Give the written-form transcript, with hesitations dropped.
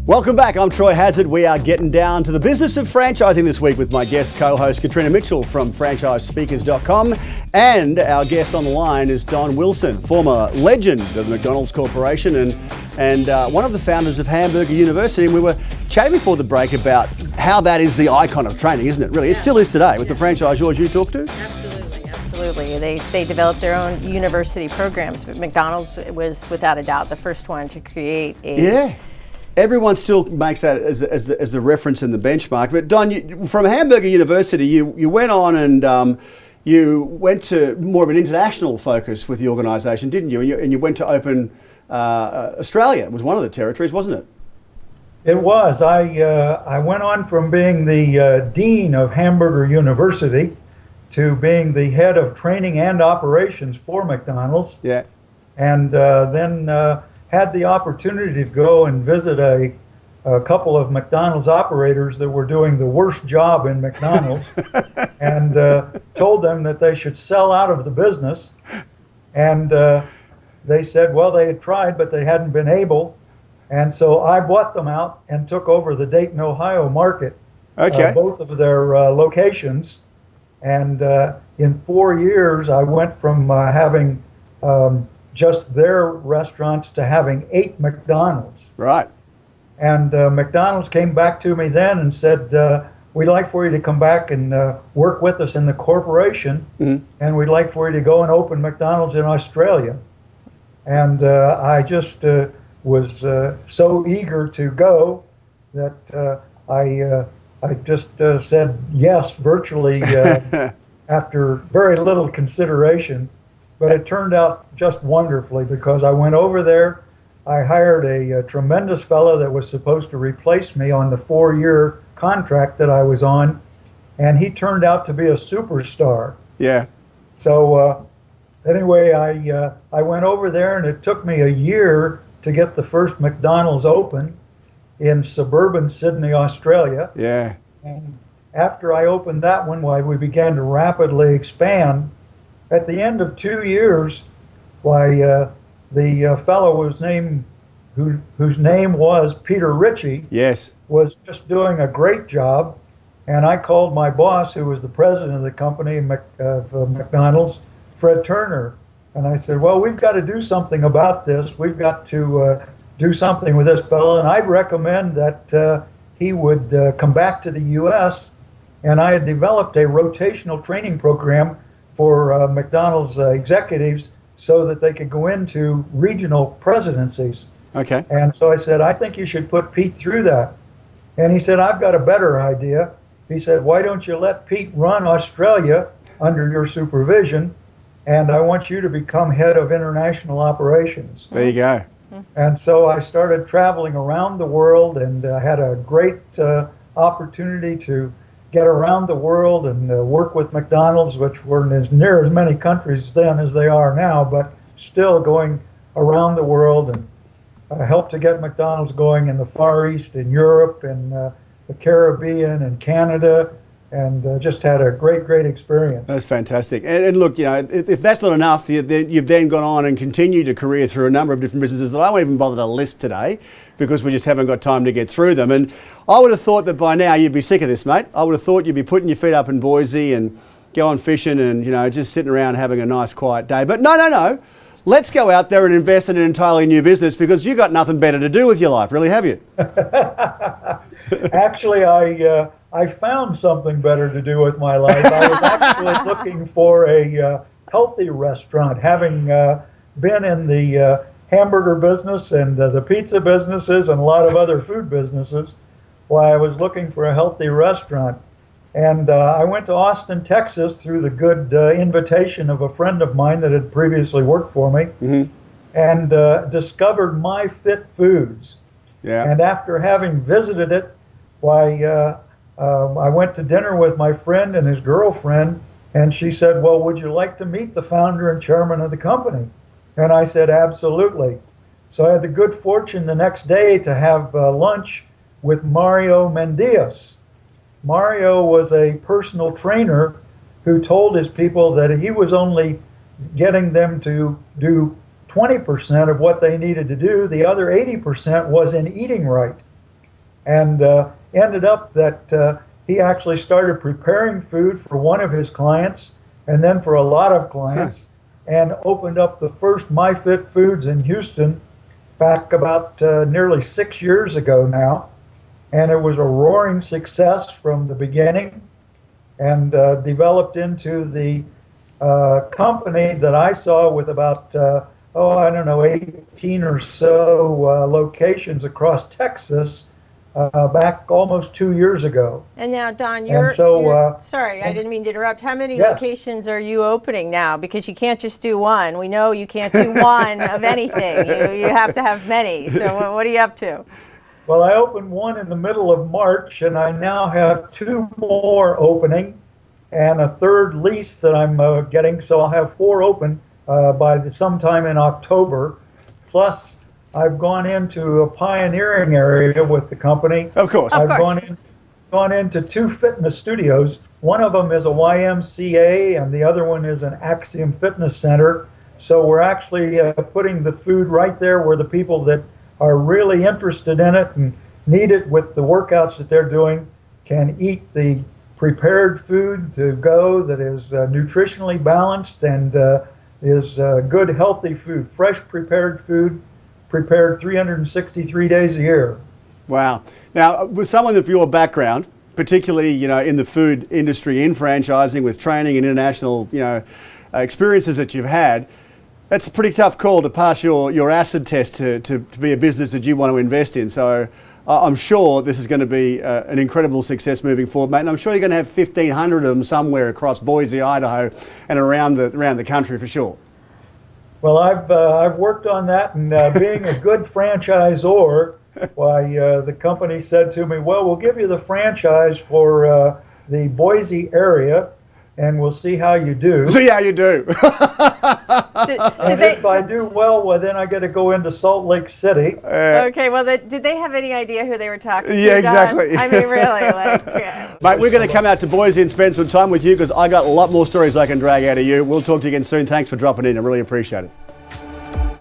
Welcome back. I'm Troy Hazard. We are getting down to the business of franchising this week with my guest co-host Katrina Mitchell from franchisespeakers.com, and our guest on the line is Donn Wilson, former legend of the McDonald's Corporation and one of the founders of Hamburger University. And we were chatting before the break about how that is the icon of training, isn't it? Really, it still is today with the franchisors you talk to. Absolutely. They developed their own university programs, but McDonald's was without a doubt the first one to create a Everyone still makes that as the reference and the benchmark. But Donn, from Hamburger University, you went on and you went to more of an international focus with the organisation, didn't you? And you went to open Australia. It was one of the territories, wasn't it? It was. I went on from being the dean of Hamburger University to being the head of training and operations for McDonald's. Yeah. And then had the opportunity to go and visit a couple of McDonald's operators that were doing the worst job in McDonald's and told them that they should sell out of the business. And they said, well, they had tried, but they hadn't been able. And so I bought them out and took over the Dayton, Ohio market, both of their locations. And in 4 years, I went from having just their restaurants to having 8 McDonald's. Right. And McDonald's came back to me then and said, we'd like for you to come back and work with us in the corporation, and we'd like for you to go and open McDonald's in Australia. And I just was so eager to go that I just said yes virtually after very little consideration. But it turned out just wonderfully because I went over there. I hired a tremendous fellow that was supposed to replace me on the 4-year contract that I was on, and he turned out to be a superstar. Yeah. So anyway, I went over there, and it took me a year to get the first McDonald's open in suburban Sydney, Australia. Yeah. And after I opened that one, we began to rapidly expand. At the end of 2 years, the fellow whose name was Peter Ritchie, was just doing a great job. And I called my boss, who was the president of the company of McDonald's, Fred Turner, and I said, well, we've got to do something about this. We've got to do something with this fellow, and I'd recommend that he would come back to the U.S. And I had developed a rotational training program for McDonald's executives so that they could go into regional presidencies. Okay. And so I said, I think you should put Pete through that. And he said, I've got a better idea. He said, why don't you let Pete run Australia under your supervision, and I want you to become head of international operations. There you go. And so I started traveling around the world and had a great opportunity to get around the world and work with McDonald's, which were as near as many countries then as they are now, but still going around the world, and helped to get McDonald's going in the Far East, in Europe, and the Caribbean, and Canada, and just had a great experience. That's fantastic. And look, you know, if that's not enough, you've then gone on and continued a career through a number of different businesses that I won't even bother to list today because we just haven't got time to get through them. And I would have thought that by now you'd be sick of this, mate. I would have thought you'd be putting your feet up in Boise and going fishing and, you know, just sitting around having a nice quiet day. But no. Let's go out there and invest in an entirely new business because you've got nothing better to do with your life, really, have you? Actually, I found something better to do with my life. I was actually looking for a healthy restaurant, having been in the hamburger business and the pizza businesses and a lot of other food businesses. Why I was looking for a healthy restaurant. And I went to Austin, Texas through the good invitation of a friend of mine that had previously worked for me, and discovered My Fit Foods. Yeah. And after having visited it, I went to dinner with my friend and his girlfriend, and she said, well, would you like to meet the founder and chairman of the company? And I said, absolutely. So I had the good fortune the next day to have lunch with Mario Mendias. Mario was a personal trainer who told his people that he was only getting them to do 20% of what they needed to do. The other 80% was in eating right. And ended up that he actually started preparing food for one of his clients and then for a lot of clients, and opened up the first MyFit Foods in Houston back about nearly 6 years ago now. And it was a roaring success from the beginning, and developed into the company that I saw with about, 18 or so locations across Texas back almost 2 years ago. And now, Donn, sorry, I didn't mean to interrupt. How many locations are you opening now? Because you can't just do one. We know you can't do one of anything. You have to have many. So what are you up to? Well, I opened one in the middle of March, and I now have 2 more opening and a third lease that I'm getting. So I'll have 4 open by sometime in October. Plus, I've gone into a pioneering area with the company. Of course. I've gone into 2 fitness studios. One of them is a YMCA, and the other one is an Axiom Fitness Center. So we're actually putting the food right there where the people that are really interested in it and need it with the workouts that they're doing can eat the prepared food to go that is nutritionally balanced and is good, healthy food, fresh prepared food, prepared 363 days a year. Wow. Now, with someone of your background, particularly, in the food industry, in franchising, with training and international, experiences that you've had, that's a pretty tough call to pass your acid test to be a business that you want to invest in. So I'm sure this is going to be an incredible success moving forward, mate. And I'm sure you're going to have 1,500 of them somewhere across Boise, Idaho, and around the country for sure. Well, I've worked on that, and being a good franchisor, why the company said to me, well, we'll give you the franchise for the Boise area, and we'll see how you do. See how you do. And if I do well, then I got to go into Salt Lake City. Okay, well, did they have any idea who they were talking to? Yeah, exactly. Donn? I mean, really, Mate, we're going to come out to Boise and spend some time with you because I got a lot more stories I can drag out of you. We'll talk to you again soon. Thanks for dropping in. I really appreciate it.